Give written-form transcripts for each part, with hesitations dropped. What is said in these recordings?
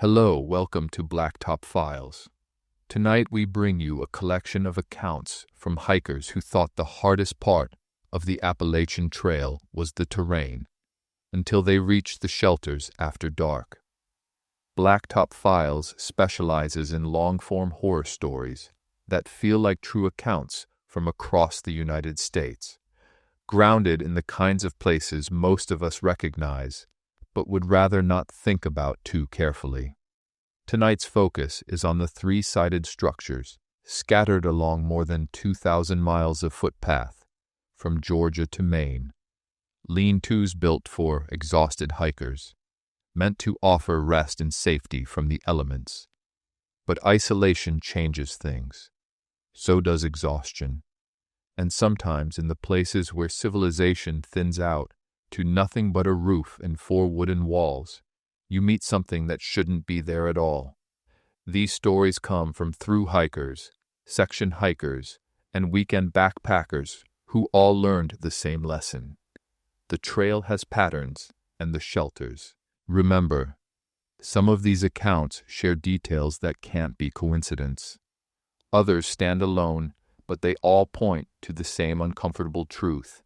Hello, welcome to Blacktop Files. Tonight we bring you a collection of accounts from hikers who thought the hardest part of the Appalachian Trail was the terrain, until they reached the shelters after dark. Blacktop Files specializes in long-form horror stories that feel like true accounts from across the United States, grounded in the kinds of places most of us recognize, but would rather not think about too carefully. Tonight's focus is on the three-sided structures scattered along more than 2,000 miles of footpath from Georgia to Maine. Lean-tos built for exhausted hikers, meant to offer rest and safety from the elements. But isolation changes things. So does exhaustion. And sometimes in the places where civilization thins out to nothing but a roof and 4 wooden walls, you meet something that shouldn't be there at all. These stories come from thru-hikers, section hikers, and weekend backpackers who all learned the same lesson. The trail has patterns, and the shelters. Remember, some of these accounts share details that can't be coincidence. Others stand alone, but they all point to the same uncomfortable truth,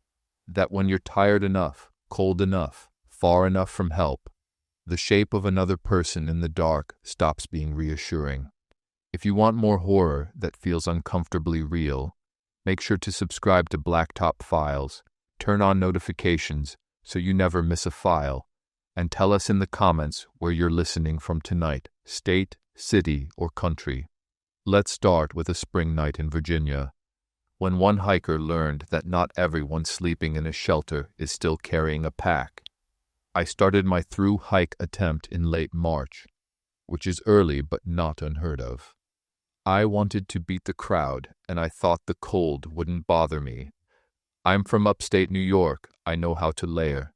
that when you're tired enough, cold enough, far enough from help, the shape of another person in the dark stops being reassuring. If you want more horror that feels uncomfortably real, make sure to subscribe to Blacktop Files, turn on notifications so you never miss a file, and tell us in the comments where you're listening from tonight, state, city, or country. Let's start with a spring night in Virginia, when one hiker learned that not everyone sleeping in a shelter is still carrying a pack. I started my thru-hike attempt in late March, which is early but not unheard of. I wanted to beat the crowd, and I thought the cold wouldn't bother me. I'm from upstate New York. I know how to layer.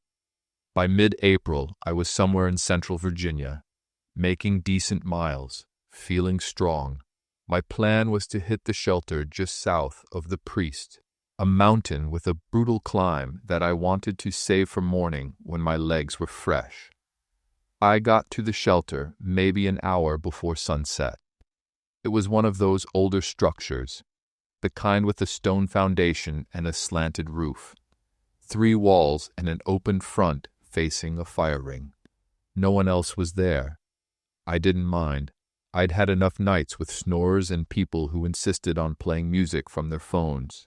By mid-April, I was somewhere in central Virginia, making decent miles, feeling strong. My plan was to hit the shelter just south of the Priest, a mountain with a brutal climb that I wanted to save for morning when my legs were fresh. I got to the shelter maybe an hour before sunset. It was one of those older structures, the kind with a stone foundation and a slanted roof, 3 walls and an open front facing a fire ring. No one else was there. I didn't mind. I'd had enough nights with snorers and people who insisted on playing music from their phones.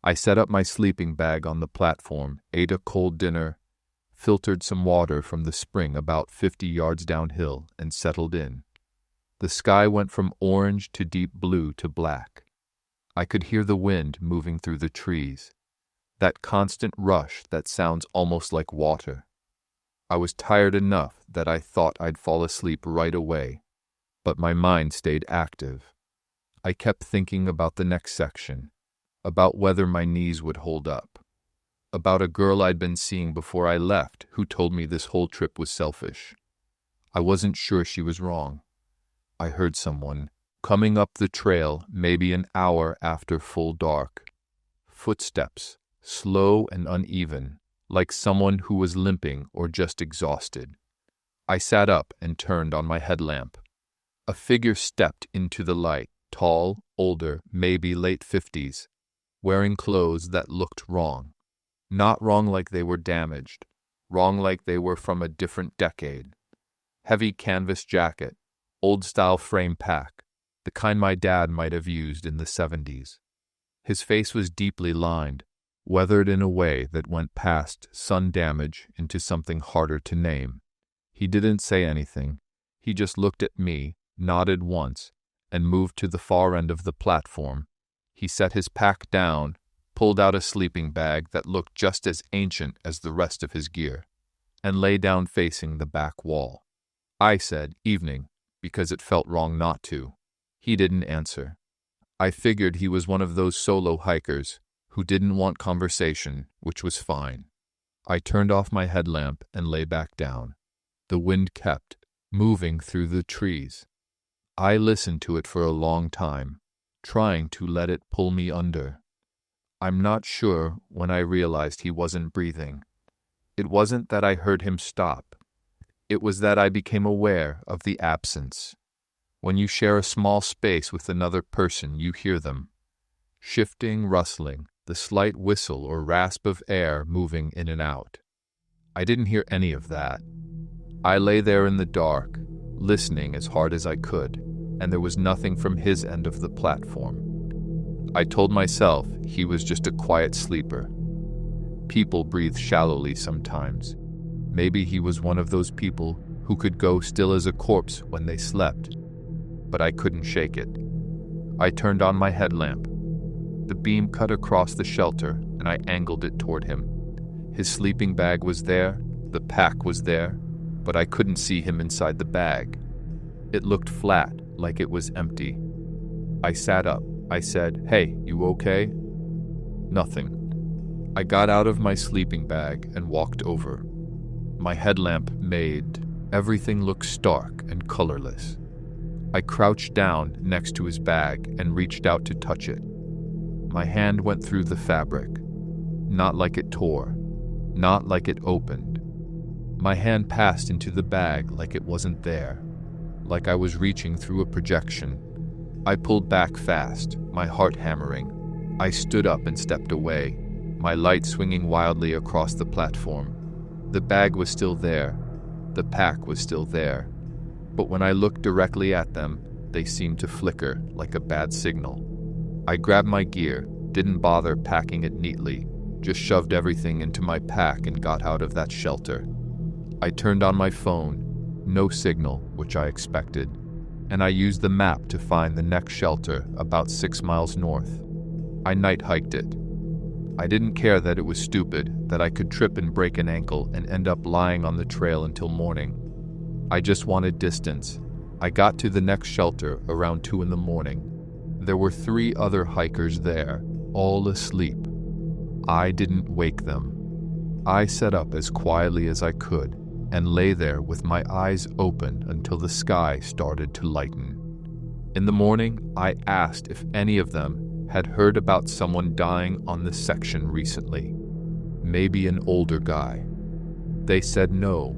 I set up my sleeping bag on the platform, ate a cold dinner, filtered some water from the spring about 50 yards downhill, and settled in. The sky went from orange to deep blue to black. I could hear the wind moving through the trees, that constant rush that sounds almost like water. I was tired enough that I thought I'd fall asleep right away, but my mind stayed active. I kept thinking about the next section, about whether my knees would hold up, about a girl I'd been seeing before I left who told me this whole trip was selfish. I wasn't sure she was wrong. I heard someone coming up the trail maybe an hour after full dark. Footsteps, slow and uneven, like someone who was limping or just exhausted. I sat up and turned on my headlamp. A figure stepped into the light, tall, older, maybe late 50s, wearing clothes that looked wrong. Not wrong like they were damaged, wrong like they were from a different decade. Heavy canvas jacket, old-style frame pack, the kind my dad might have used in the 70s. His face was deeply lined, weathered in a way that went past sun damage into something harder to name. He didn't say anything. He just looked at me, nodded once, and moved to the far end of the platform. He set his pack down, pulled out a sleeping bag that looked just as ancient as the rest of his gear, and lay down facing the back wall. I said, "Evening," because it felt wrong not to. He didn't answer. I figured he was one of those solo hikers who didn't want conversation, which was fine. I turned off my headlamp and lay back down. The wind kept moving through the trees. I listened to it for a long time, trying to let it pull me under. I'm not sure when I realized he wasn't breathing. It wasn't that I heard him stop. It was that I became aware of the absence. When you share a small space with another person, you hear them. Shifting, rustling, the slight whistle or rasp of air moving in and out. I didn't hear any of that. I lay there in the dark, listening as hard as I could, and there was nothing from his end of the platform. I told myself he was just a quiet sleeper. People breathe shallowly sometimes. Maybe he was one of those people who could go still as a corpse when they slept. But I couldn't shake it. I turned on my headlamp. The beam cut across the shelter, and I angled it toward him. His sleeping bag was there, the pack was there, but I couldn't see him inside the bag. It looked flat, like it was empty. I sat up. I said, "Hey, you okay?" Nothing. I got out of my sleeping bag and walked over. My headlamp made everything look stark and colorless. I crouched down next to his bag and reached out to touch it. My hand went through the fabric. Not like it tore. Not like it opened. My hand passed into the bag like it wasn't there. Like I was reaching through a projection. I pulled back fast, my heart hammering. I stood up and stepped away, my light swinging wildly across the platform. The bag was still there. The pack was still there. But when I looked directly at them, they seemed to flicker like a bad signal. I grabbed my gear, didn't bother packing it neatly, just shoved everything into my pack and got out of that shelter. I turned on my phone, no signal, which I expected, and I used the map to find the next shelter about 6 miles north. I night hiked it. I didn't care that it was stupid, that I could trip and break an ankle and end up lying on the trail until morning. I just wanted distance. I got to the next shelter around 2 a.m. There were 3 other hikers there, all asleep. I didn't wake them. I sat up as quietly as I could and lay there with my eyes open until the sky started to lighten. In the morning, I asked if any of them had heard about someone dying on this section recently. Maybe an older guy. They said no.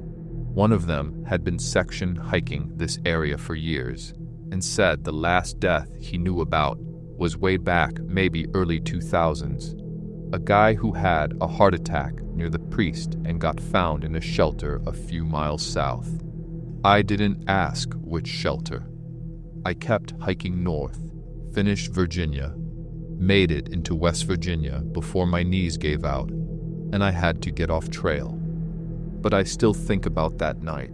One of them had been section hiking this area for years and said the last death he knew about was way back, maybe early 2000s. A guy who had a heart attack near the priest and got found in a shelter a few miles south. I didn't ask which shelter. I kept hiking north, finished Virginia, made it into West Virginia before my knees gave out, and I had to get off trail. But I still think about that night,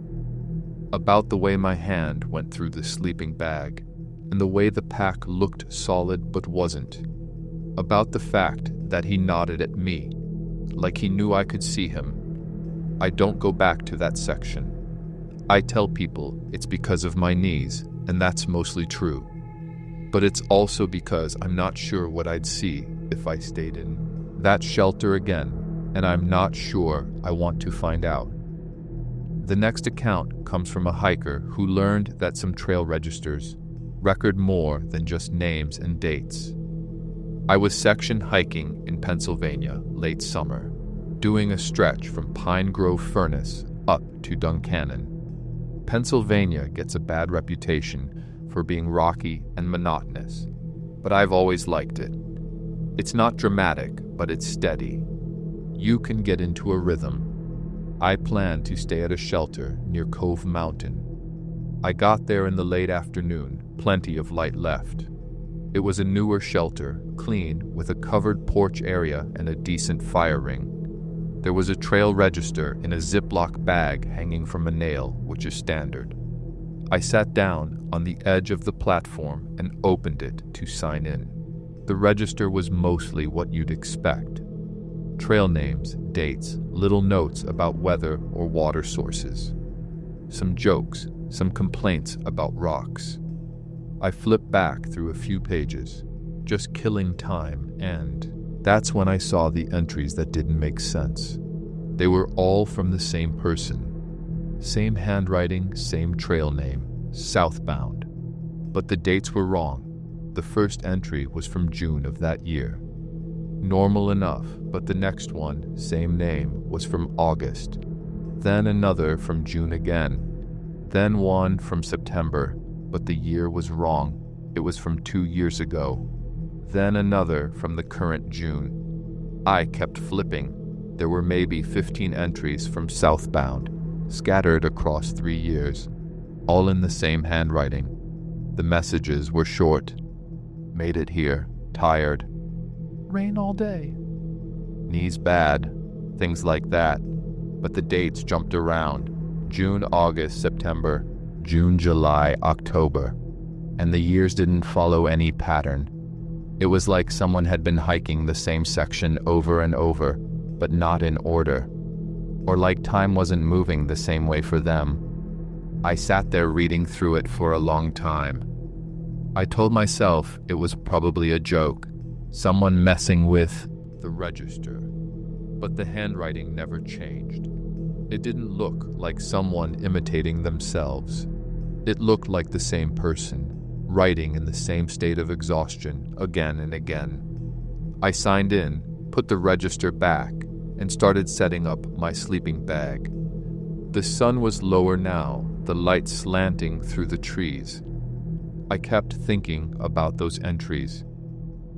about the way my hand went through the sleeping bag, and the way the pack looked solid but wasn't, about the fact that he nodded at me, like he knew I could see him. I don't go back to that section. I tell people it's because of my knees, and that's mostly true. But it's also because I'm not sure what I'd see if I stayed in that shelter again, and I'm not sure I want to find out. The next account comes from a hiker who learned that some trail registers record more than just names and dates. I was section hiking in Pennsylvania late summer, doing a stretch from Pine Grove Furnace up to Duncannon. Pennsylvania gets a bad reputation for being rocky and monotonous, but I've always liked it. It's not dramatic, but it's steady. You can get into a rhythm. I planned to stay at a shelter near Cove Mountain. I got there in the late afternoon, plenty of light left. It was a newer shelter, clean, with a covered porch area and a decent fire ring. There was a trail register in a Ziploc bag hanging from a nail, which is standard. I sat down on the edge of the platform and opened it to sign in. The register was mostly what you'd expect. Trail names, dates, little notes about weather or water sources. Some jokes, some complaints about rocks. I flipped back through a few pages, just killing time, and that's when I saw the entries that didn't make sense. They were all from the same person. Same handwriting, same trail name, southbound. But the dates were wrong. The first entry was from June of that year. Normal enough, but the next one, same name, was from August. Then another from June again. Then one from September, but the year was wrong. It was from 2 years ago. Then another from the current June. I kept flipping. There were maybe 15 entries from southbound, scattered across 3 years, all in the same handwriting. The messages were short. Made it here. Tired. Rain all day. Knees bad. Things like that. But the dates jumped around. June, August, September, June, July, October. And the years didn't follow any pattern. It was like someone had been hiking the same section over and over, but not in order. Or like time wasn't moving the same way for them. I sat there reading through it for a long time. I told myself it was probably a joke, someone messing with the register. But the handwriting never changed. It didn't look like someone imitating themselves. It looked like the same person, writing in the same state of exhaustion again and again. I signed in, put the register back, and started setting up my sleeping bag. The sun was lower now, the light slanting through the trees. I kept thinking about those entries,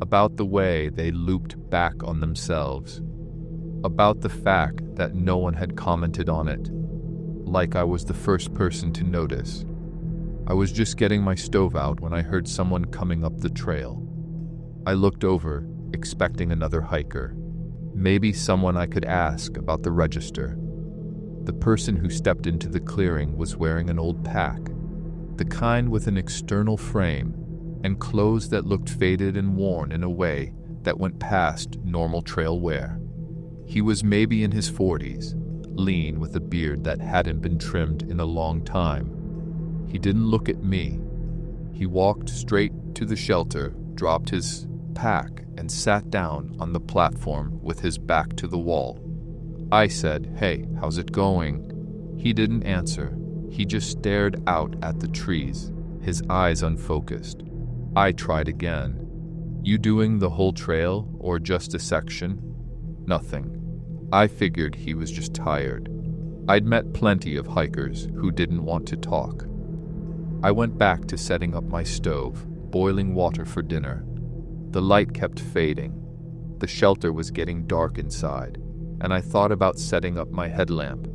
about the way they looped back on themselves, about the fact that no one had commented on it, like I was the first person to notice. I was just getting my stove out when I heard someone coming up the trail. I looked over, expecting another hiker, maybe someone I could ask about the register. The person who stepped into the clearing was wearing an old pack, the kind with an external frame and clothes that looked faded and worn in a way that went past normal trail wear. He was maybe in his 40s, lean with a beard that hadn't been trimmed in a long time. He didn't look at me. He walked straight to the shelter, dropped his pack, and sat down on the platform with his back to the wall. I said, "Hey, how's it going?" He didn't answer. He just stared out at the trees, his eyes unfocused. I tried again. "You doing the whole trail or just a section?" Nothing. I figured he was just tired. I'd met plenty of hikers who didn't want to talk. I went back to setting up my stove, boiling water for dinner. The light kept fading. The shelter was getting dark inside, and I thought about setting up my headlamp,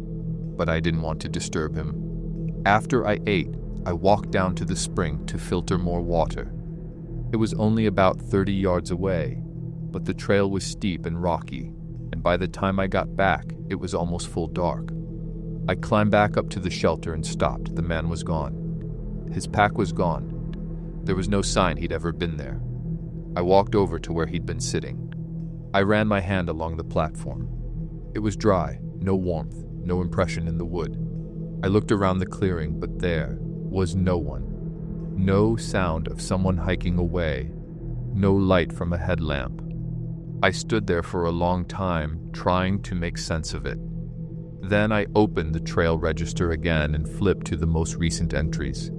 but I didn't want to disturb him. After I ate, I walked down to the spring to filter more water. It was only about 30 yards away, but the trail was steep and rocky, and by the time I got back, it was almost full dark. I climbed back up to the shelter and stopped. The man was gone. His pack was gone. There was no sign he'd ever been there. I walked over to where he'd been sitting. I ran my hand along the platform. It was dry, no warmth, no impression in the wood. I looked around the clearing, but there was no one. No sound of someone hiking away. No light from a headlamp. I stood there for a long time, trying to make sense of it. Then I opened the trail register again and flipped to the most recent entries.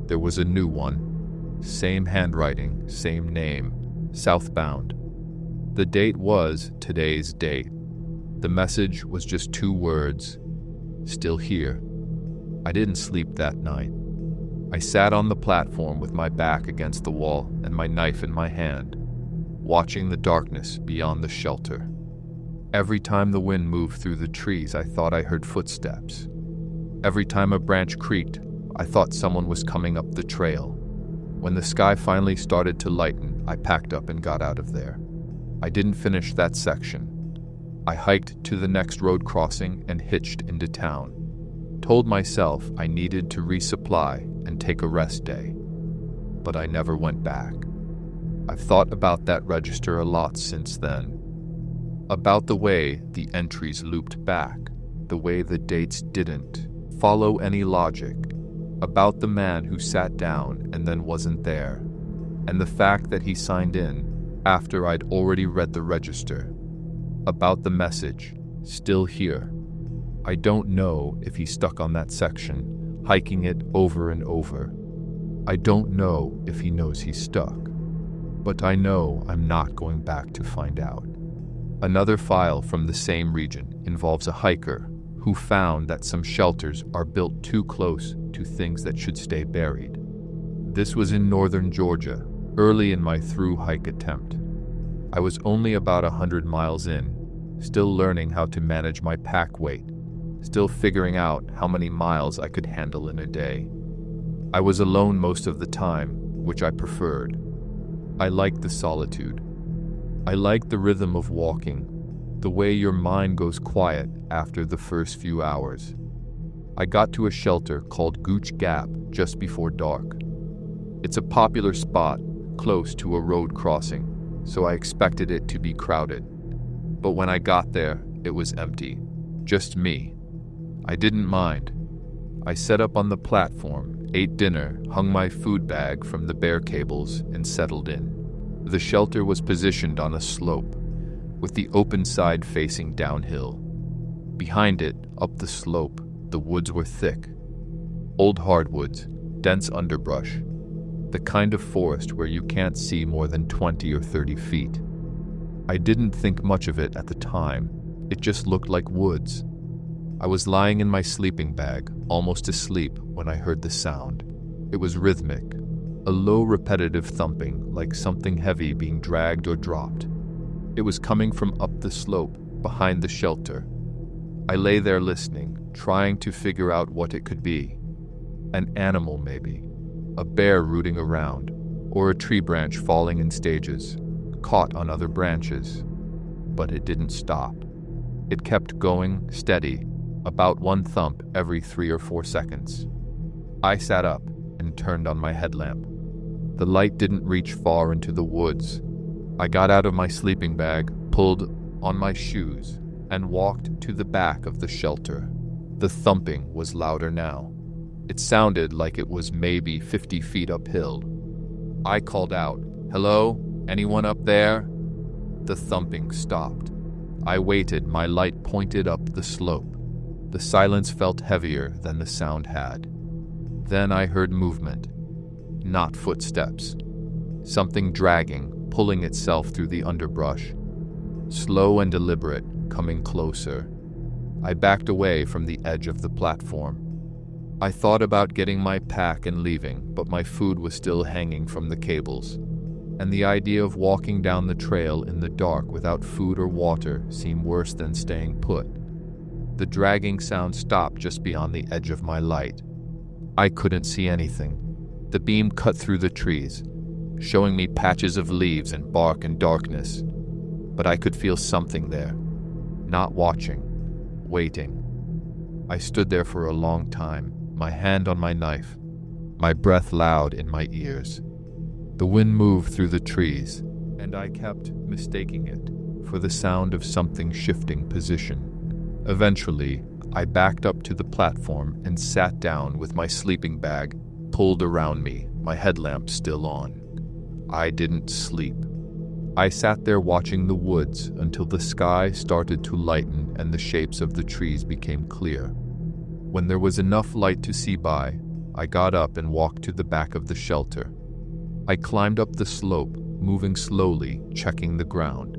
There was a new one. Same handwriting, same name, southbound. The date was today's date. The message was just 2 words. Still here. I didn't sleep that night. I sat on the platform with my back against the wall and my knife in my hand, watching the darkness beyond the shelter. Every time the wind moved through the trees, I thought I heard footsteps. Every time a branch creaked, I thought someone was coming up the trail. When the sky finally started to lighten, I packed up and got out of there. I didn't finish that section. I hiked to the next road crossing and hitched into town. Told myself I needed to resupply and take a rest day. But I never went back. I've thought about that register a lot since then. About the way the entries looped back, the way the dates didn't follow any logic, about the man who sat down and then wasn't there, and the fact that he signed in after I'd already read the register, about the message, still here. I don't know if he's stuck on that section, hiking it over and over. I don't know if he knows he's stuck, but I know I'm not going back to find out. Another file from the same region involves a hiker who found that some shelters are built too close to things that should stay buried. This was in northern Georgia, early in my through hike attempt. I was only about 100 miles in, still learning how to manage my pack weight, still figuring out how many miles I could handle in a day. I was alone most of the time, which I preferred. I liked the solitude. I liked the rhythm of walking, the way your mind goes quiet after the first few hours. I got to a shelter called Gooch Gap just before dark. It's a popular spot close to a road crossing, so I expected it to be crowded. But when I got there, it was empty. Just me. I didn't mind. I set up on the platform, ate dinner, hung my food bag from the bear cables, and settled in. The shelter was positioned on a slope, with the open side facing downhill. Behind it, up the slope, the woods were thick. Old hardwoods, dense underbrush, the kind of forest where you can't see more than 20 or 30 feet. I didn't think much of it at the time. It just looked like woods. I was lying in my sleeping bag, almost asleep, when I heard the sound. It was rhythmic, a low repetitive thumping, like something heavy being dragged or dropped. It was coming from up the slope, behind the shelter. I lay there listening, trying to figure out what it could be. An animal, maybe. A bear rooting around, or a tree branch falling in stages, caught on other branches. But it didn't stop. It kept going, steady, about one thump every 3 or 4 seconds. I sat up and turned on my headlamp. The light didn't reach far into the woods. I got out of my sleeping bag, pulled on my shoes, and walked to the back of the shelter. The thumping was louder now. It sounded like it was maybe 50 feet uphill. I called out, "Hello? Anyone up there?" The thumping stopped. I waited, my light pointed up the slope. The silence felt heavier than the sound had. Then I heard movement. Not footsteps. Something dragging, pulling itself through the underbrush. Slow and deliberate, coming closer. I backed away from the edge of the platform. I thought about getting my pack and leaving, but my food was still hanging from the cables, and the idea of walking down the trail in the dark without food or water seemed worse than staying put. The dragging sound stopped just beyond the edge of my light. I couldn't see anything. The beam cut through the trees, showing me patches of leaves and bark and darkness, but I could feel something there, not watching, waiting. I stood there for a long time, my hand on my knife, my breath loud in my ears. The wind moved through the trees, and I kept mistaking it for the sound of something shifting position. Eventually, I backed up to the platform and sat down with my sleeping bag pulled around me, my headlamp still on. I didn't sleep. I sat there watching the woods until the sky started to lighten and the shapes of the trees became clear. When there was enough light to see by, I got up and walked to the back of the shelter. I climbed up the slope, moving slowly, checking the ground.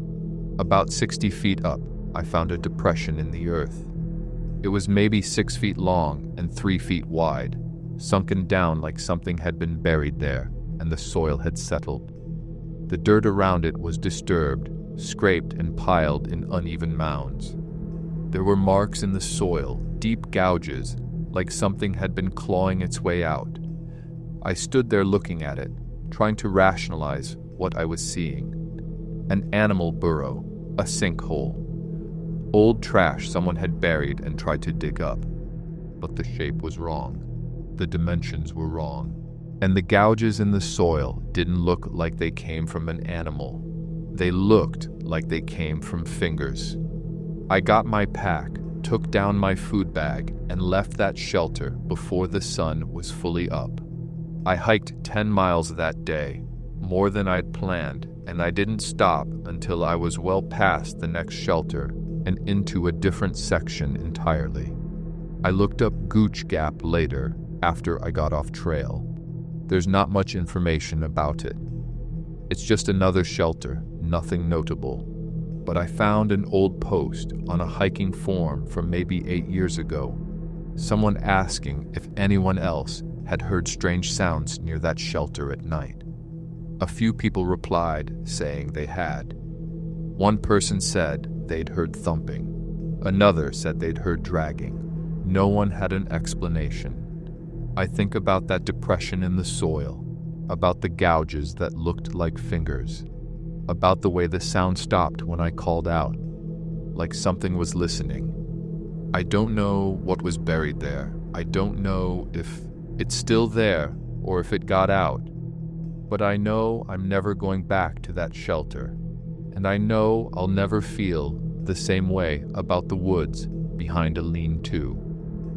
About 60 feet up, I found a depression in the earth. It was maybe 6 feet long and 3 feet wide, sunken down like something had been buried there, and the soil had settled. The dirt around it was disturbed, scraped and piled in uneven mounds. There were marks in the soil, deep gouges, like something had been clawing its way out. I stood there looking at it, trying to rationalize what I was seeing. An animal burrow, a sinkhole. Old trash someone had buried and tried to dig up. But the shape was wrong. The dimensions were wrong. And the gouges in the soil didn't look like they came from an animal. They looked like they came from fingers. I got my pack, took down my food bag, and left that shelter before the sun was fully up. I hiked 10 miles that day, more than I'd planned, and I didn't stop until I was well past the next shelter and into a different section entirely. I looked up Gooch Gap later, after I got off trail. There's not much information about it. It's just another shelter, nothing notable. but I found an old post on a hiking forum from maybe 8 years ago. Someone asking if anyone else had heard strange sounds near that shelter at night. A few people replied, saying they had. One person said they'd heard thumping. Another said they'd heard dragging. No one had an explanation. I think about that depression in the soil, about the gouges that looked like fingers, about the way the sound stopped when I called out, like something was listening. I don't know what was buried there. I don't know if it's still there or if it got out. But I know I'm never going back to that shelter. And I know I'll never feel the same way about the woods behind a lean-to.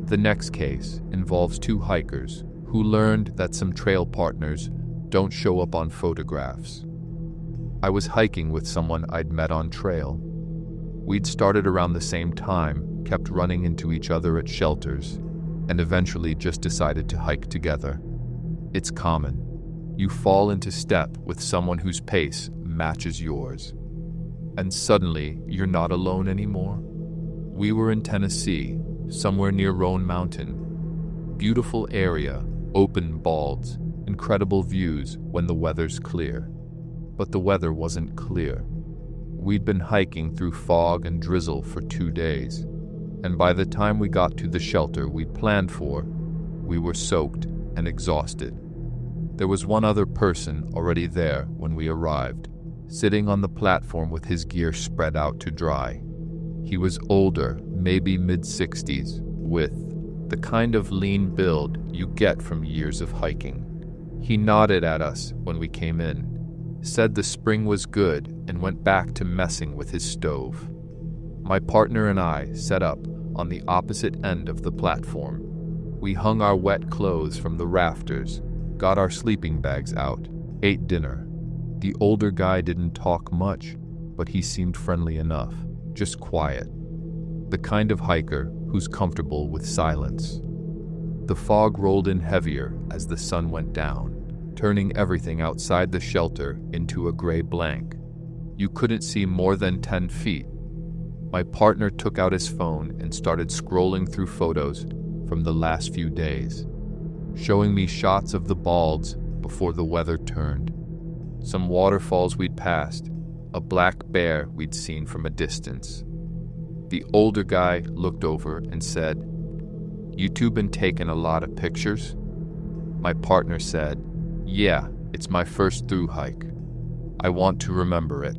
The next case involves two hikers who learned that some trail partners don't show up on photographs. I was hiking with someone I'd met on trail. We'd started around the same time, kept running into each other at shelters, and eventually just decided to hike together. It's common. You fall into step with someone whose pace matches yours. And suddenly, you're not alone anymore. We were in Tennessee, somewhere near Roan Mountain. Beautiful area, open balds, incredible views when the weather's clear. But the weather wasn't clear. We'd been hiking through fog and drizzle for 2 days, and by the time we got to the shelter we'd planned for, we were soaked and exhausted. There was one other person already there when we arrived, sitting on the platform with his gear spread out to dry. He was older, maybe mid-60s, with the kind of lean build you get from years of hiking. He nodded at us when we came in, said the spring was good, and went back to messing with his stove. My partner and I set up on the opposite end of the platform. We hung our wet clothes from the rafters, got our sleeping bags out, ate dinner. The older guy didn't talk much, but he seemed friendly enough, just quiet. The kind of hiker who's comfortable with silence. The fog rolled in heavier as the sun went down, turning everything outside the shelter into a gray blank. You couldn't see more than 10 feet. My partner took out his phone and started scrolling through photos from the last few days, showing me shots of the balds before the weather turned. Some waterfalls we'd passed, a black bear we'd seen from a distance. The older guy looked over and said, "You two been taking a lot of pictures?" My partner said, "Yeah, it's my first thru hike. I want to remember it."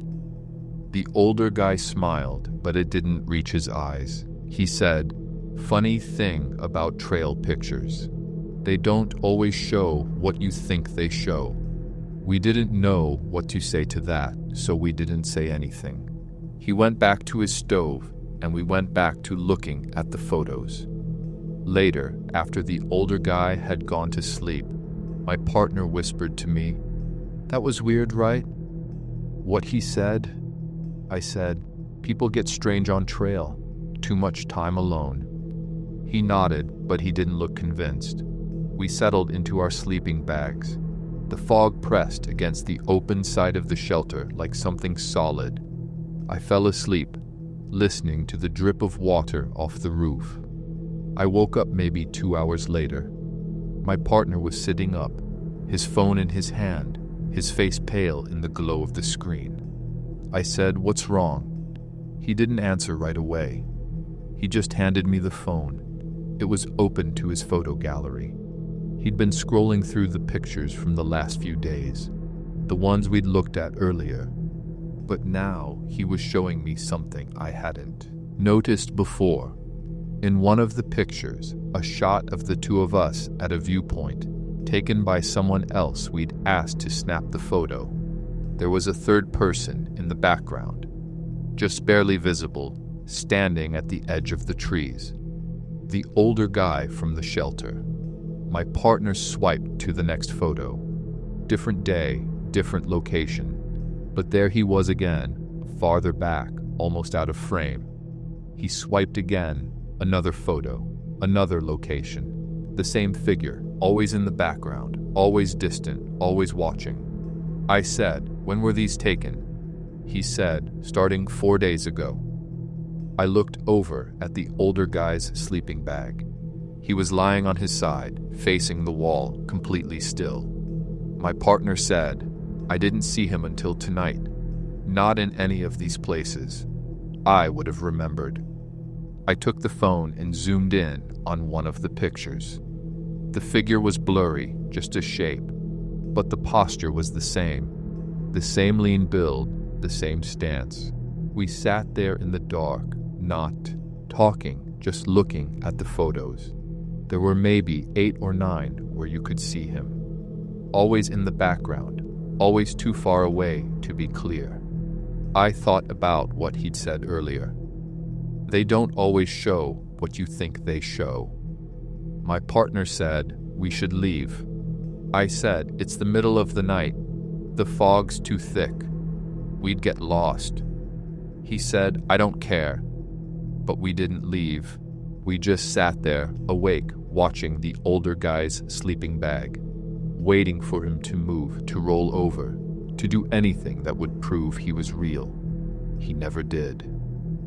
The older guy smiled, but it didn't reach his eyes. He said, "Funny thing about trail pictures. They don't always show what you think they show." We didn't know what to say to that, so we didn't say anything. He went back to his stove, and we went back to looking at the photos. Later, after the older guy had gone to sleep, my partner whispered to me, "That was weird, right?" What he said? I said, "People get strange on trail. Too much time alone." He nodded, but he didn't look convinced. We settled into our sleeping bags. The fog pressed against the open side of the shelter like something solid. I fell asleep, listening to the drip of water off the roof. I woke up maybe 2 hours later. My partner was sitting up, his phone in his hand, his face pale in the glow of the screen. I said, "What's wrong?" He didn't answer right away. He just handed me the phone. It was open to his photo gallery. He'd been scrolling through the pictures from the last few days, the ones we'd looked at earlier. But now he was showing me something I hadn't noticed before. In one of the pictures, a shot of the two of us at a viewpoint, taken by someone else we'd asked to snap the photo. There was a third person in the background, just barely visible, standing at the edge of the trees. The older guy from the shelter. My partner swiped to the next photo. Different day, different location. But there he was again, farther back, almost out of frame. He swiped again, another photo, another location. The same figure, always in the background, always distant, always watching. I said, "When were these taken?" he said, starting 4 days ago. I looked over at the older guy's sleeping bag. He was lying on his side, facing the wall, completely still. My partner said, I didn't see him until tonight. Not in any of these places. I would have remembered. I took the phone and zoomed in on one of the pictures. The figure was blurry, just a shape, but the posture was the same. The same lean build, the same stance. We sat there in the dark, not talking, just looking at the photos. There were maybe 8 or 9 where you could see him. Always in the background, always too far away to be clear. I thought about what he'd said earlier. They don't always show what you think they show. My partner said we should leave. I said it's the middle of the night. The fog's too thick. We'd get lost. He said, I don't care. But we didn't leave. We just sat there, awake, watching the older guy's sleeping bag, waiting for him to move, to roll over, to do anything that would prove he was real. He never did.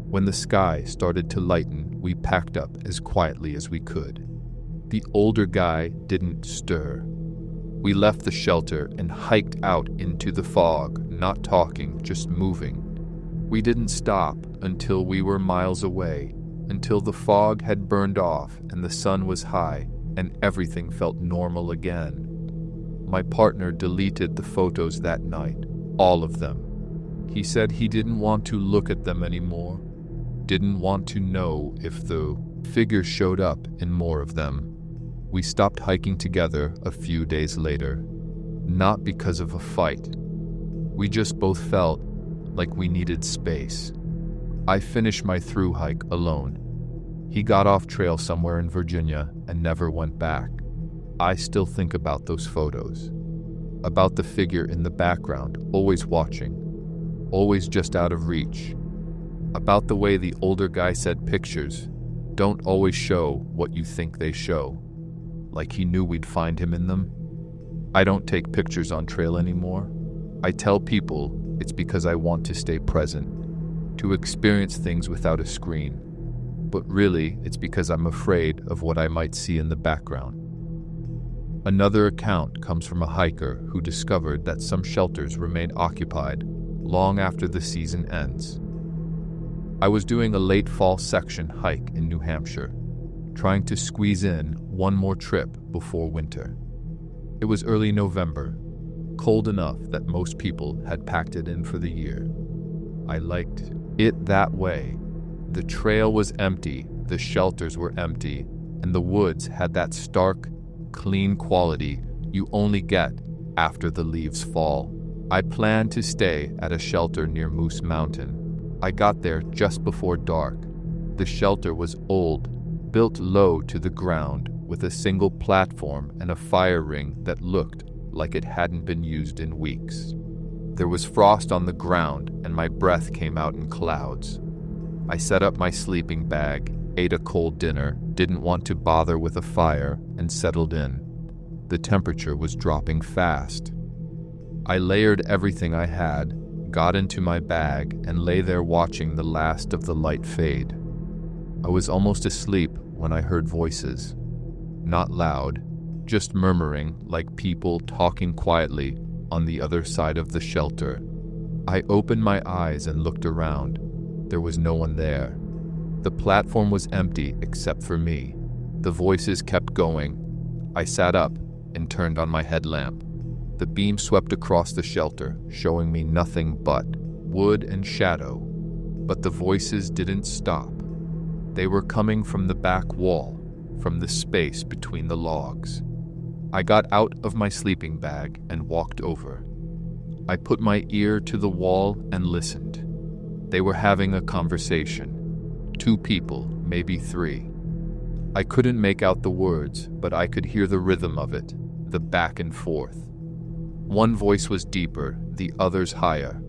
When the sky started to lighten, we packed up as quietly as we could. The older guy didn't stir. We left the shelter and hiked out into the fog, not talking, just moving. We didn't stop until we were miles away, until the fog had burned off and the sun was high and everything felt normal again. My partner deleted the photos that night, all of them. He said he didn't want to look at them anymore, didn't want to know if the figure showed up in more of them. We stopped hiking together a few days later, not because of a fight. We just both felt like we needed space. I finished my thru hike alone. He got off trail somewhere in Virginia and never went back. I still think about those photos, about the figure in the background, always watching, always just out of reach, about the way the older guy said pictures don't always show what you think they show, like he knew we'd find him in them. I don't take pictures on trail anymore. I tell people it's because I want to stay present, to experience things without a screen. But really, it's because I'm afraid of what I might see in the background. Another account comes from a hiker who discovered that some shelters remain occupied long after the season ends. I was doing a late fall section hike in New Hampshire, trying to squeeze in one more trip before winter. It was early November, cold enough that most people had packed it in for the year. I liked it that way. The trail was empty, the shelters were empty, and the woods had that stark, clean quality you only get after the leaves fall. I planned to stay at a shelter near Moose Mountain. I got there just before dark. The shelter was old, built low to the ground with a single platform and a fire ring that looked like it hadn't been used in weeks. There was frost on the ground and my breath came out in clouds. I set up my sleeping bag, ate a cold dinner, didn't want to bother with a fire, and settled in. The temperature was dropping fast. I layered everything I had, got into my bag, and lay there watching the last of the light fade. I was almost asleep when I heard voices. Not loud, just murmuring like people talking quietly on the other side of the shelter. I opened my eyes and looked around. There was no one there. The platform was empty except for me. The voices kept going. I sat up and turned on my headlamp. The beam swept across the shelter, showing me nothing but wood and shadow. But the voices didn't stop. They were coming from the back wall, from the space between the logs. I got out of my sleeping bag and walked over. I put my ear to the wall and listened. They were having a conversation. 2 people, maybe 3. I couldn't make out the words, but I could hear the rhythm of it, the back and forth. One voice was deeper, the others higher.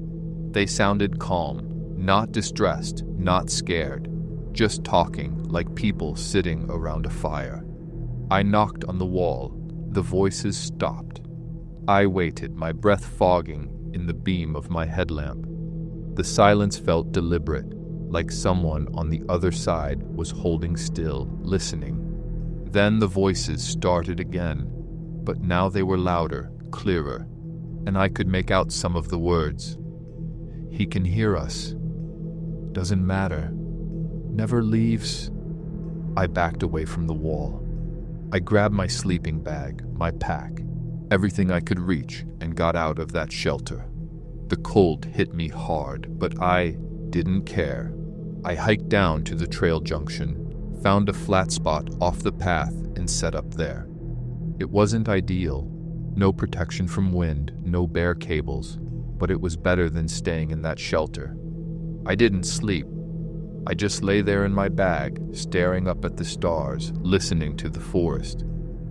They sounded calm, not distressed, not scared, just talking like people sitting around a fire. I knocked on the wall. The voices stopped. I waited, my breath fogging in the beam of my headlamp. The silence felt deliberate, like someone on the other side was holding still, listening. Then the voices started again, but now they were louder, clearer, and I could make out some of the words. "He can hear us. Doesn't matter. Never leaves." I backed away from the wall. I grabbed my sleeping bag, my pack, everything I could reach, and got out of that shelter. The cold hit me hard, but I didn't care. I hiked down to the trail junction, found a flat spot off the path, and set up there. It wasn't ideal. No protection from wind, no bare cables, but it was better than staying in that shelter. I didn't sleep. I just lay there in my bag, staring up at the stars, listening to the forest.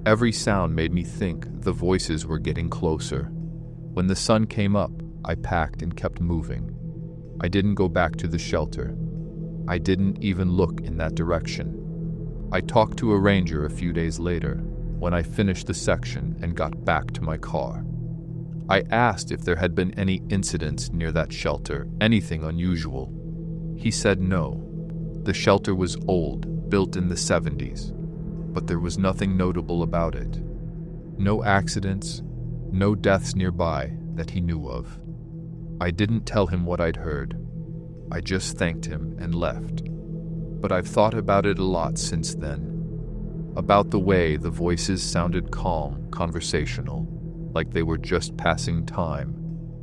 Every sound made me think the voices were getting closer. When the sun came up, I packed and kept moving. I didn't go back to the shelter. I didn't even look in that direction. I talked to a ranger a few days later, when I finished the section and got back to my car. I asked if there had been any incidents near that shelter, anything unusual. He said no. The shelter was old, built in the 70s, but there was nothing notable about it. No accidents, no deaths nearby that he knew of. I didn't tell him what I'd heard. I just thanked him and left. But I've thought about it a lot since then. About the way the voices sounded calm, conversational, like they were just passing time.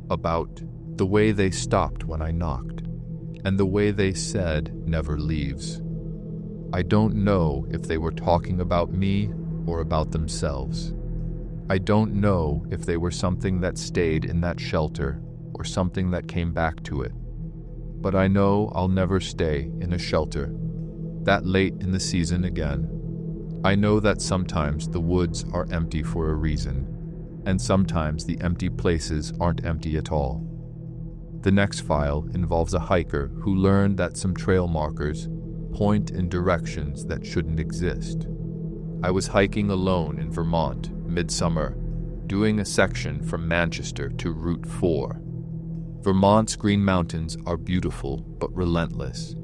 About the way they stopped when I knocked, and the way they said, "never leaves." I don't know if they were talking about me or about themselves. I don't know if they were something that stayed in that shelter or something that came back to it. But I know I'll never stay in a shelter that late in the season again. I know that sometimes the woods are empty for a reason, and sometimes the empty places aren't empty at all. The next file involves a hiker who learned that some trail markers point in directions that shouldn't exist. I was hiking alone in Vermont, midsummer, doing a section from Manchester to Route 4. Vermont's Green Mountains are beautiful but relentless.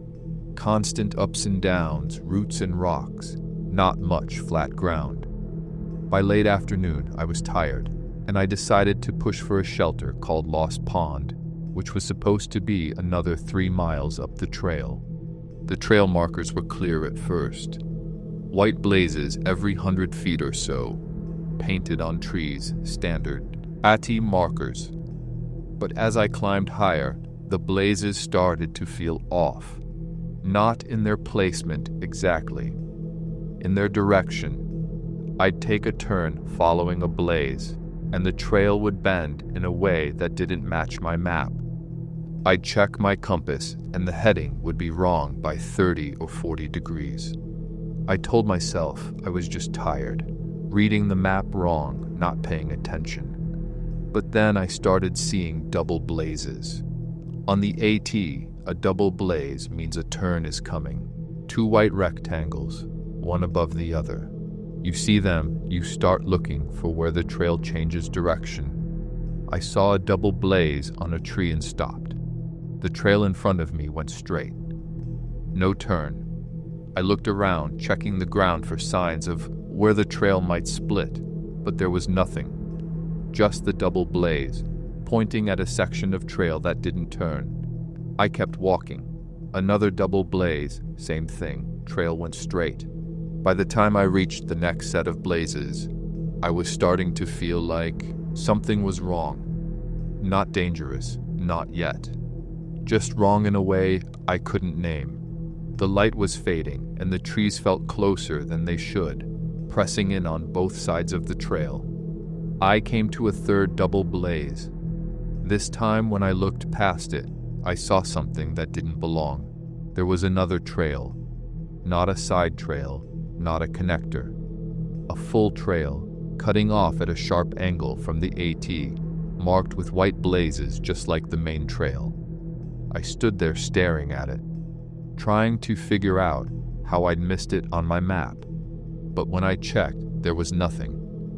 Constant ups and downs, roots and rocks, not much flat ground. By late afternoon, I was tired, and I decided to push for a shelter called Lost Pond, which was supposed to be another 3 miles up the trail. The trail markers were clear at first. White blazes every 100 feet or so, painted on trees, standard AT markers. But as I climbed higher, the blazes started to feel off. Not in their placement exactly. In their direction. I'd take a turn following a blaze, and the trail would bend in a way that didn't match my map. I'd check my compass, and the heading would be wrong by 30 or 40 degrees. I told myself I was just tired, reading the map wrong, not paying attention. But then I started seeing double blazes. On the AT, a double blaze means a turn is coming. 2 white rectangles, one above the other. You see them, you start looking for where the trail changes direction. I saw a double blaze on a tree and stopped. The trail in front of me went straight. No turn. I looked around, checking the ground for signs of where the trail might split, but there was nothing. Just the double blaze, pointing at a section of trail that didn't turn. I kept walking. Another double blaze, same thing, trail went straight. By the time I reached the next set of blazes, I was starting to feel like something was wrong. Not dangerous, not yet. Just wrong in a way I couldn't name. The light was fading, and the trees felt closer than they should, pressing in on both sides of the trail. I came to a third double blaze. This time when I looked past it, I saw something that didn't belong. There was another trail. Not a side trail, not a connector. A full trail, cutting off at a sharp angle from the AT, marked with white blazes just like the main trail. I stood there staring at it, trying to figure out how I'd missed it on my map. But when I checked, there was nothing.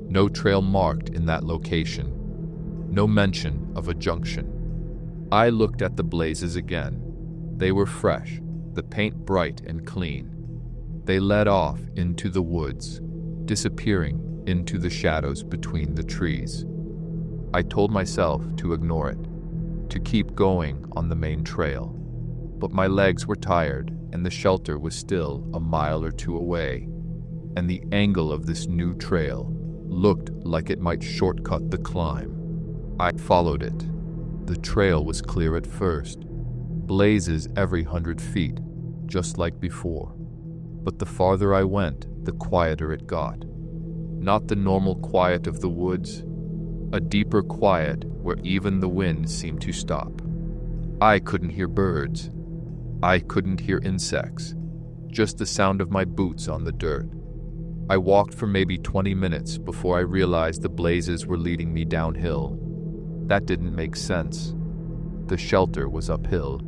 No trail marked in that location. No mention of a junction. I looked at the blazes again. They were fresh, the paint bright and clean. They led off into the woods, disappearing into the shadows between the trees. I told myself to ignore it, to keep going on the main trail. But my legs were tired, and the shelter was still a mile or two away, and the angle of this new trail looked like it might shortcut the climb. I followed it. The trail was clear at first, blazes every 100 feet, just like before. But the farther I went, the quieter it got. Not the normal quiet of the woods, a deeper quiet where even the wind seemed to stop. I couldn't hear birds. I couldn't hear insects, just the sound of my boots on the dirt. I walked for maybe 20 minutes before I realized the blazes were leading me downhill. That didn't make sense. The shelter was uphill.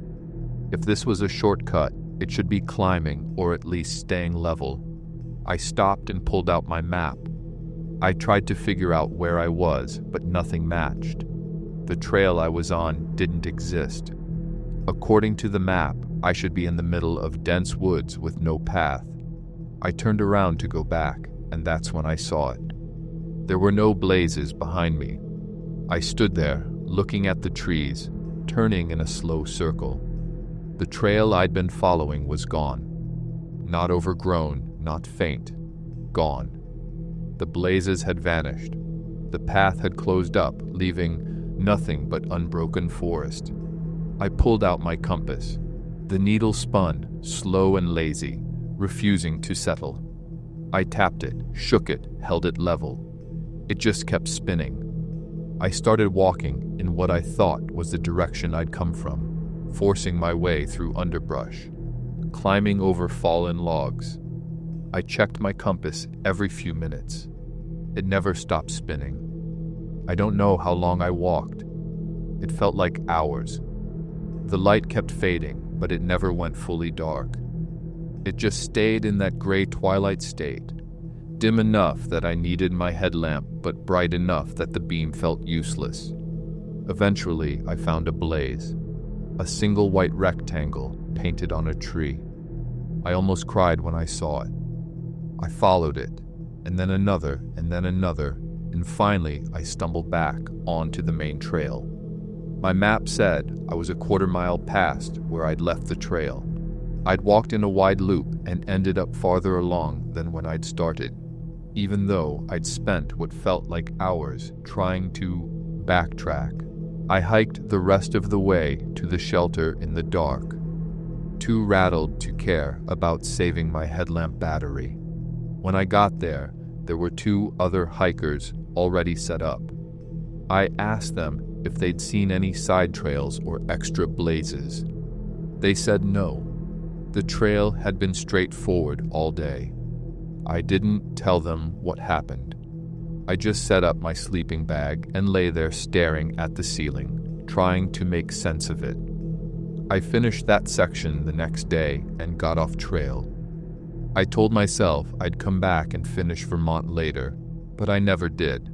If this was a shortcut, it should be climbing or at least staying level. I stopped and pulled out my map. I tried to figure out where I was, but nothing matched. The trail I was on didn't exist. According to the map, I should be in the middle of dense woods with no path. I turned around to go back, and that's when I saw it. There were no blazes behind me. I stood there, looking at the trees, turning in a slow circle. The trail I'd been following was gone. Not overgrown, not faint. Gone. The blazes had vanished. The path had closed up, leaving nothing but unbroken forest. I pulled out my compass. The needle spun, slow and lazy, refusing to settle. I tapped it, shook it, held it level. It just kept spinning. I started walking in what I thought was the direction I'd come from, forcing my way through underbrush, climbing over fallen logs. I checked my compass every few minutes. It never stopped spinning. I don't know how long I walked. It felt like hours. The light kept fading, but it never went fully dark. It just stayed in that gray twilight state, dim enough that I needed my headlamp, but bright enough that the beam felt useless. Eventually, I found a blaze, a single white rectangle painted on a tree. I almost cried when I saw it. I followed it, and then another, and finally I stumbled back onto the main trail. My map said I was a quarter-mile past where I'd left the trail. I'd walked in a wide loop and ended up farther along than when I'd started, even though I'd spent what felt like hours trying to backtrack. I hiked the rest of the way to the shelter in the dark, too rattled to care about saving my headlamp battery. When I got there, there were 2 other hikers already set up. I asked them if they'd seen any side trails or extra blazes. They said no. The trail had been straightforward all day. I didn't tell them what happened. I just set up my sleeping bag and lay there staring at the ceiling, trying to make sense of it. I finished that section the next day and got off trail. I told myself I'd come back and finish Vermont later, but I never did.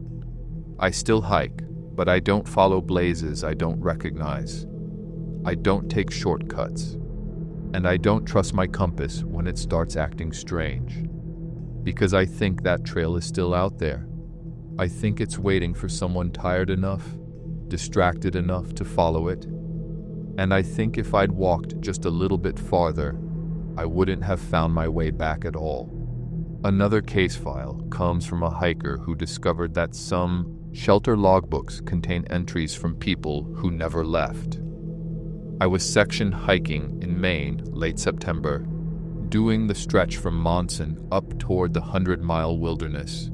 I still hike, but I don't follow blazes I don't recognize. I don't take shortcuts. And I don't trust my compass when it starts acting strange. Because I think that trail is still out there. I think it's waiting for someone tired enough, distracted enough to follow it. And I think if I'd walked just a little bit farther, I wouldn't have found my way back at all. Another case file comes from a hiker who discovered that some shelter logbooks contain entries from people who never left. I was section hiking in Maine late September, doing the stretch from Monson up toward the 100-mile wilderness.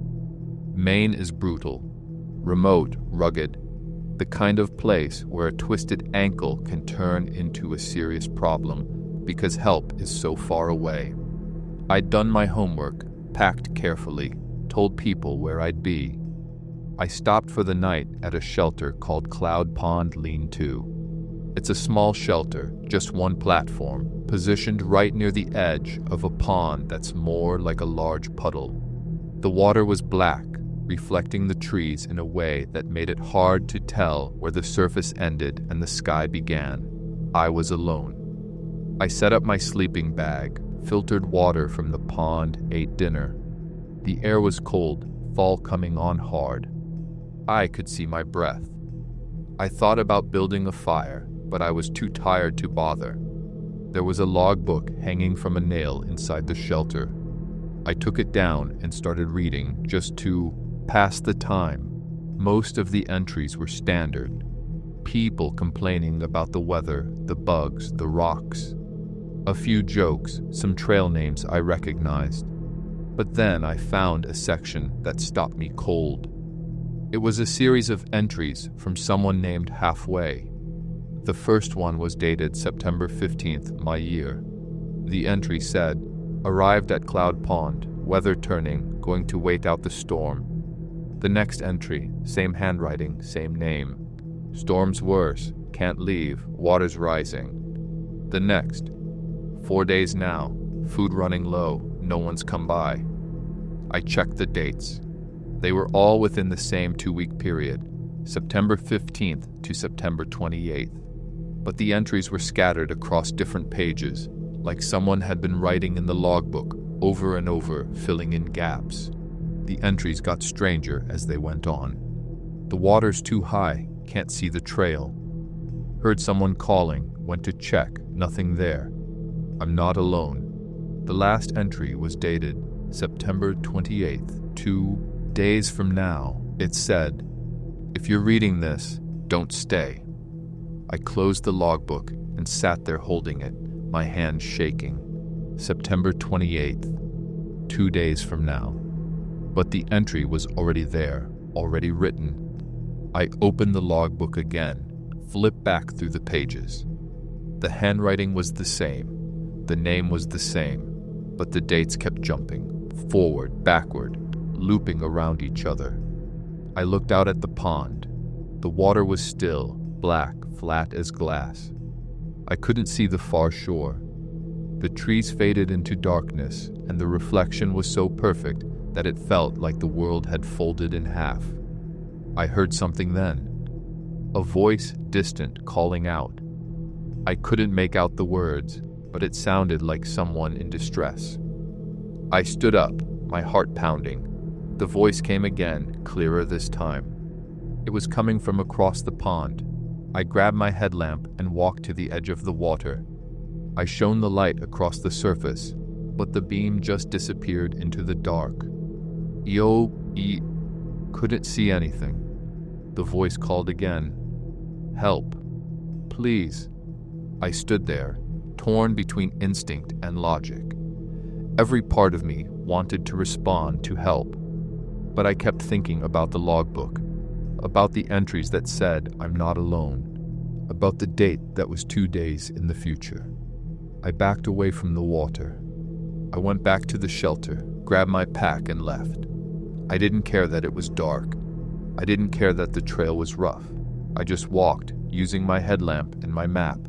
Maine is brutal, remote, rugged, the kind of place where a twisted ankle can turn into a serious problem because help is so far away. I'd done my homework, packed carefully, told people where I'd be. I stopped for the night at a shelter called Cloud Pond Lean-to. It's a small shelter, just one platform, positioned right near the edge of a pond that's more like a large puddle. The water was black, reflecting the trees in a way that made it hard to tell where the surface ended and the sky began. I was alone. I set up my sleeping bag, filtered water from the pond, ate dinner. The air was cold, fall coming on hard. I could see my breath. I thought about building a fire, but I was too tired to bother. There was a logbook hanging from a nail inside the shelter. I took it down and started reading just to pass the time. Most of the entries were standard. People complaining about the weather, the bugs, the rocks. A few jokes, some trail names I recognized. But then I found a section that stopped me cold. It was a series of entries from someone named Halfway. The first one was dated September 15th, my year. The entry said, "Arrived at Cloud Pond, weather turning, going to wait out the storm." The next entry, same handwriting, same name. "Storm's worse, can't leave, water's rising." The next, "4 days now, food running low, no one's come by." I checked the dates. They were all within the same 2-week period, September 15th to September 28th. But the entries were scattered across different pages, like someone had been writing in the logbook over and over, filling in gaps. The entries got stranger as they went on. "The water's too high, can't see the trail. Heard someone calling, went to check, nothing there. I'm not alone." The last entry was dated September 28th, 2 days from now. It said, "If you're reading this, don't stay." I closed the logbook and sat there holding it, my hand shaking. September 28th, 2 days from now. But the entry was already there, already written. I opened the logbook again, flipped back through the pages. The handwriting was the same, the name was the same, but the dates kept jumping, forward, backward, looping around each other. I looked out at the pond. The water was still, black, flat as glass. I couldn't see the far shore. The trees faded into darkness, and the reflection was so perfect that it felt like the world had folded in half. I heard something then. A voice, distant, calling out. I couldn't make out the words, but it sounded like someone in distress. I stood up, my heart pounding. The voice came again, clearer this time. It was coming from across the pond. I grabbed my headlamp and walked to the edge of the water. I shone the light across the surface, but the beam just disappeared into the dark. Couldn't see anything. The voice called again. "Help. Please." I stood there, torn between instinct and logic. Every part of me wanted to respond to help, but I kept thinking about the logbook, about the entries that said I'm not alone, about the date that was 2 days in the future. I backed away from the water. I went back to the shelter, grabbed my pack and left. I didn't care that it was dark. I didn't care that the trail was rough. I just walked, using my headlamp and my map,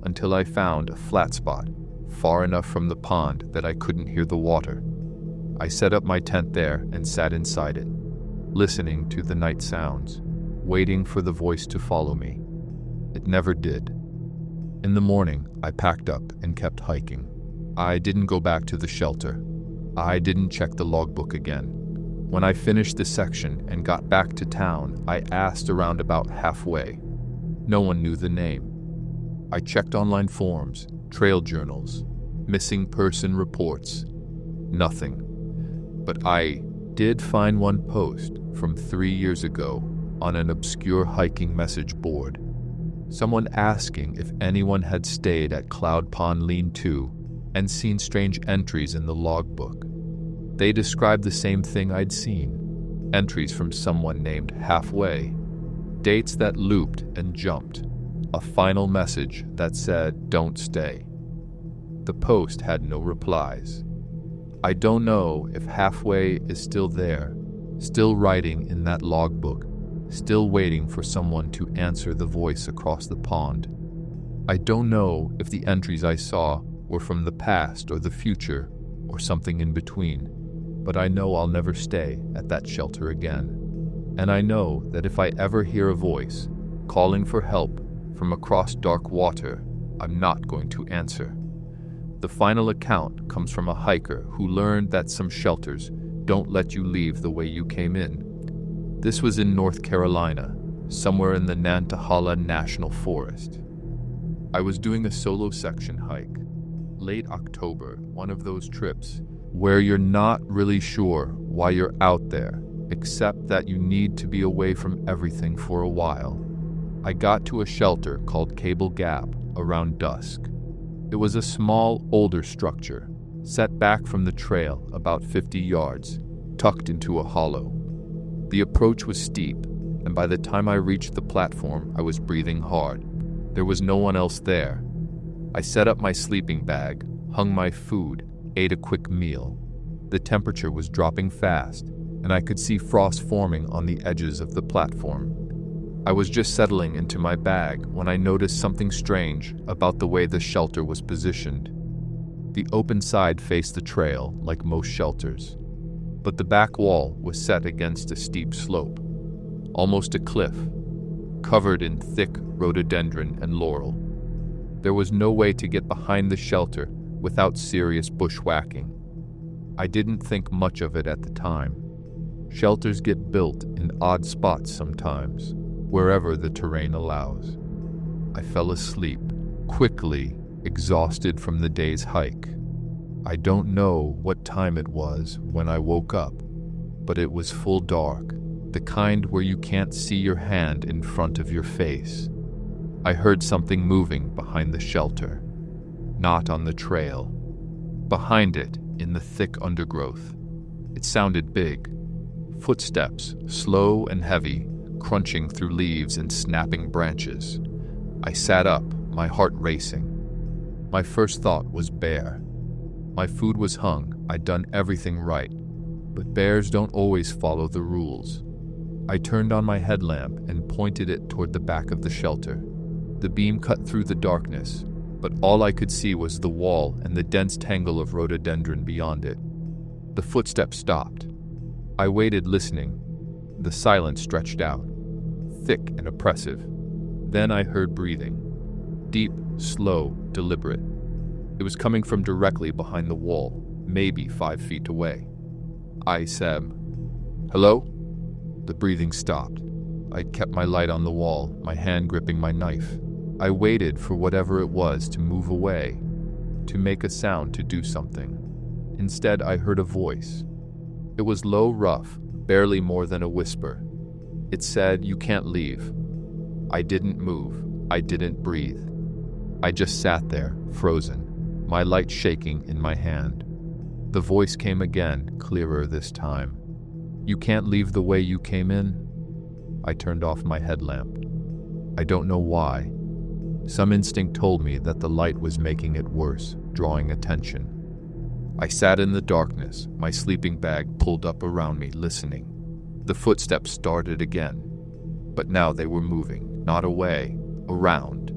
until I found a flat spot, far enough from the pond that I couldn't hear the water. I set up my tent there and sat inside it, listening to the night sounds, waiting for the voice to follow me. It never did. In the morning, I packed up and kept hiking. I didn't go back to the shelter. I didn't check the logbook again. When I finished the section and got back to town, I asked around about Halfway. No one knew the name. I checked online forums, trail journals, missing person reports. Nothing. But I did find one post from 3 years ago on an obscure hiking message board. Someone asking if anyone had stayed at Cloud Pond Lean-to and seen strange entries in the logbook. They described the same thing I'd seen, entries from someone named Halfway, dates that looped and jumped, a final message that said, "Don't stay." The post had no replies. I don't know if Halfway is still there, still writing in that logbook, still waiting for someone to answer the voice across the pond. I don't know if the entries I saw were from the past or the future, or something in between. but I know I'll never stay at that shelter again. And I know that if I ever hear a voice calling for help from across dark water, I'm not going to answer. The final account comes from a hiker who learned that some shelters don't let you leave the way you came in. This was in North Carolina, somewhere in the Nantahala National Forest. I was doing a solo section hike, late October, one of those trips where you're not really sure why you're out there, except that you need to be away from everything for a while. I got to a shelter called Cable Gap around dusk. It was a small, older structure, set back from the trail about 50 yards, tucked into a hollow. The approach was steep, and by the time I reached the platform, I was breathing hard. There was no one else there. I set up my sleeping bag, hung my food, ate a quick meal. The temperature was dropping fast, and I could see frost forming on the edges of the platform. I was just settling into my bag when I noticed something strange about the way the shelter was positioned. The open side faced the trail like most shelters, but the back wall was set against a steep slope, almost a cliff, covered in thick rhododendron and laurel. There was no way to get behind the shelter without serious bushwhacking. I didn't think much of it at the time. Shelters get built in odd spots sometimes, wherever the terrain allows. I fell asleep, quickly, exhausted from the day's hike. I don't know what time it was when I woke up, but it was full dark, the kind where you can't see your hand in front of your face. I heard something moving behind the shelter, not on the trail. Behind it, in the thick undergrowth. It sounded big. Footsteps, slow and heavy, crunching through leaves and snapping branches. I sat up, my heart racing. My first thought was bear. My food was hung, I'd done everything right, but bears don't always follow the rules. I turned on my headlamp and pointed it toward the back of the shelter. The beam cut through the darkness, but all I could see was the wall and the dense tangle of rhododendron beyond it. The footsteps stopped. I waited, listening. The silence stretched out, thick and oppressive. Then I heard breathing. Deep, slow, deliberate. It was coming from directly behind the wall, maybe 5 feet away. I said, "Hello?" The breathing stopped. I kept my light on the wall, my hand gripping my knife. I waited for whatever it was to move away, to make a sound, to do something. Instead, I heard a voice. It was low, rough, barely more than a whisper. It said, "You can't leave." I didn't move. I didn't breathe. I just sat there, frozen, my light shaking in my hand. The voice came again, clearer this time. "You can't leave the way you came in?" I turned off my headlamp. I don't know why. Some instinct told me that the light was making it worse, drawing attention. I sat in the darkness, my sleeping bag pulled up around me, listening. The footsteps started again, but now they were moving, not away, around.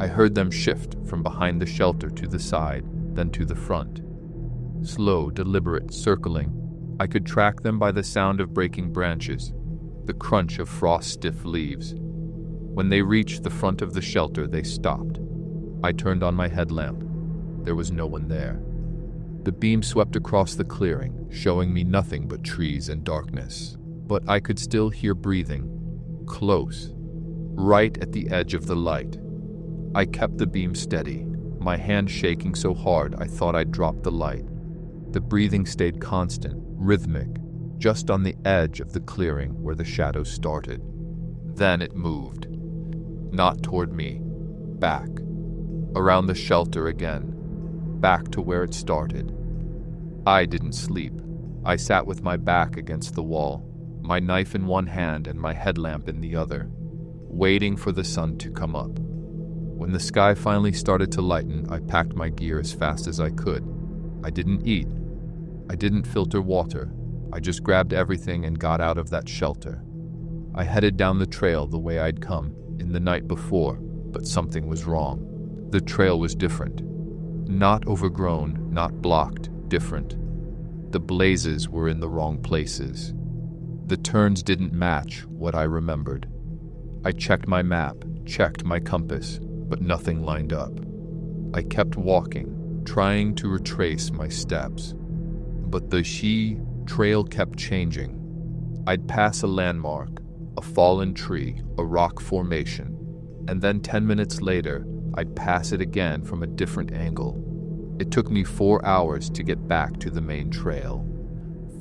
I heard them shift from behind the shelter to the side, then to the front. Slow, deliberate, circling. I could track them by the sound of breaking branches, the crunch of frost-stiff leaves. When they reached the front of the shelter, they stopped. I turned on my headlamp. There was no one there. The beam swept across the clearing, showing me nothing but trees and darkness. But I could still hear breathing, close, right at the edge of the light. I kept the beam steady, my hand shaking so hard I thought I'd drop the light. The breathing stayed constant, rhythmic, just on the edge of the clearing where the shadows started. Then it moved. Not toward me. Back. Around the shelter again. Back to where it started. I didn't sleep. I sat with my back against the wall, my knife in one hand and my headlamp in the other, waiting for the sun to come up. When the sky finally started to lighten, I packed my gear as fast as I could. I didn't eat. I didn't filter water. I just grabbed everything and got out of that shelter. I headed down the trail the way I'd come in the night before, but something was wrong. The trail was different. Not overgrown, not blocked, different. The blazes were in the wrong places. The turns didn't match what I remembered. I checked my map, checked my compass, but nothing lined up. I kept walking, trying to retrace my steps. But the trail kept changing. I'd pass a landmark, a fallen tree, a rock formation, and then 10 minutes later, I'd pass it again from a different angle. It took me 4 hours to get back to the main trail.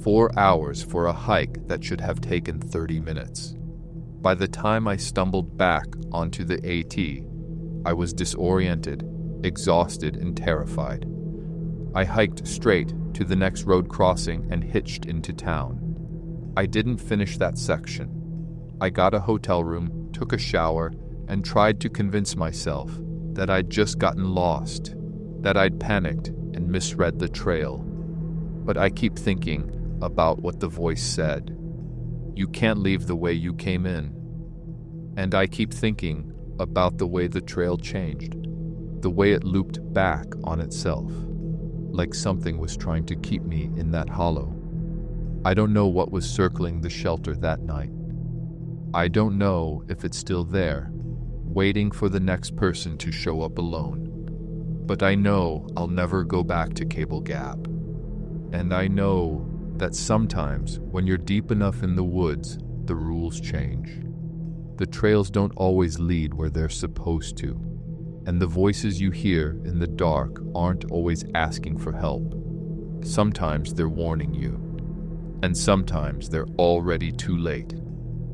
4 hours for a hike that should have taken 30 minutes. By the time I stumbled back onto the AT, I was disoriented, exhausted, and terrified. I hiked straight to the next road crossing and hitched into town. I didn't finish that section. I got a hotel room, took a shower, and tried to convince myself that I'd just gotten lost, that I'd panicked and misread the trail. But I keep thinking about what the voice said. You can't leave the way you came in. And I keep thinking about the way the trail changed, the way it looped back on itself, like something was trying to keep me in that hollow. I don't know what was circling the shelter that night. I don't know if it's still there, waiting for the next person to show up alone. But I know I'll never go back to Cable Gap. And I know that sometimes when you're deep enough in the woods, the rules change. The trails don't always lead where they're supposed to, and the voices you hear in the dark aren't always asking for help. Sometimes they're warning you, and sometimes they're already too late.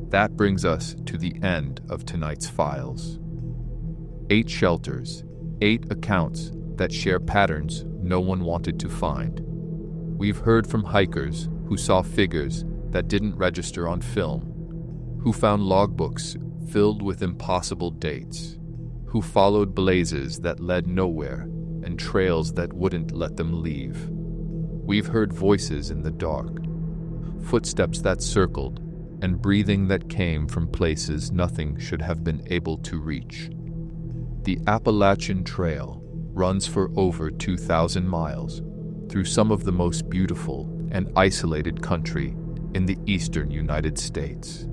That brings us to the end of tonight's files. 8 shelters, 8 accounts that share patterns no one wanted to find. We've heard from hikers who saw figures that didn't register on film, who found logbooks filled with impossible dates, who followed blazes that led nowhere and trails that wouldn't let them leave. We've heard voices in the dark, footsteps that circled, and breathing that came from places nothing should have been able to reach. The Appalachian Trail runs for over 2,000 miles through some of the most beautiful and isolated country in the eastern United States.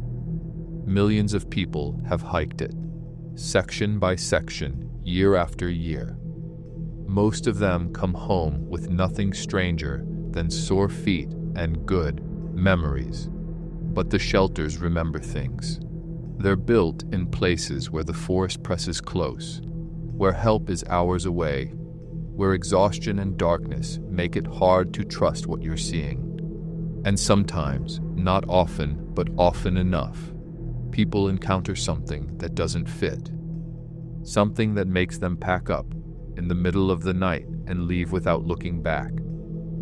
Millions of people have hiked it, section by section, year after year. Most of them come home with nothing stranger than sore feet and good memories. But the shelters remember things. They're built in places where the forest presses close, where help is hours away, where exhaustion and darkness make it hard to trust what you're seeing. And sometimes, not often, but often enough, people encounter something that doesn't fit. Something that makes them pack up in the middle of the night and leave without looking back.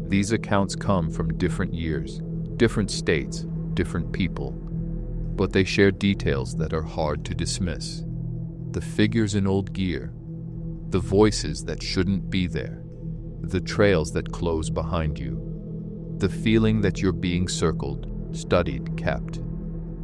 These accounts come from different years, different states, different people, but they share details that are hard to dismiss. The figures in old gear, the voices that shouldn't be there, the trails that close behind you, the feeling that you're being circled, studied, kept.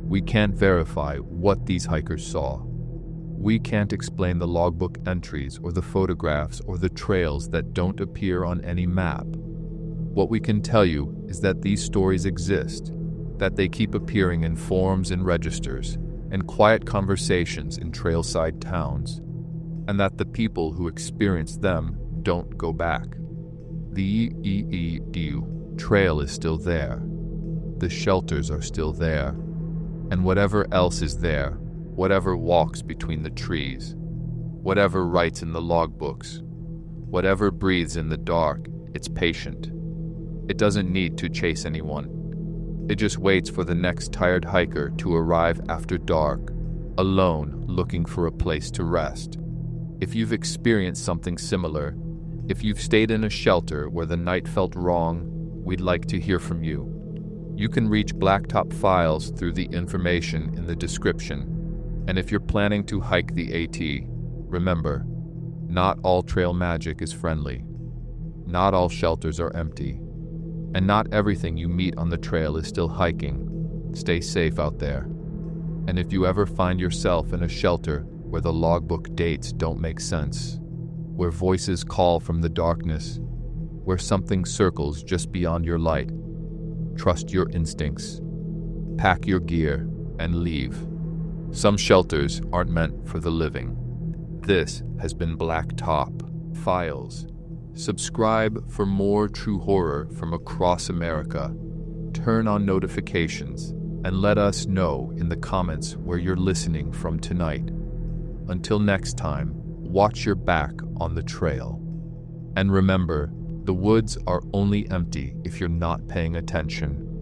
We can't verify what these hikers saw. We can't explain the logbook entries or the photographs or the trails that don't appear on any map. What we can tell you is that these stories exist, that they keep appearing in forums and registers, and quiet conversations in trailside towns, and that the people who experience them don't go back. The trail is still there. The shelters are still there. And whatever else is there, whatever walks between the trees, whatever writes in the logbooks, whatever breathes in the dark, it's patient. It doesn't need to chase anyone. It just waits for the next tired hiker to arrive after dark, alone, looking for a place to rest. If you've experienced something similar, if you've stayed in a shelter where the night felt wrong, we'd like to hear from you. You can reach Blacktop Files through the information in the description. And if you're planning to hike the AT, remember, not all trail magic is friendly. Not all shelters are empty. And not everything you meet on the trail is still hiking. Stay safe out there. And if you ever find yourself in a shelter where the logbook dates don't make sense, where voices call from the darkness, where something circles just beyond your light. Trust your instincts. Pack your gear and leave. Some shelters aren't meant for the living. This has been Blacktop Files. Subscribe for more true horror from across America. Turn on notifications and let us know in the comments where you're listening from tonight. Until next time, watch your back on the trail. And remember, the woods are only empty if you're not paying attention.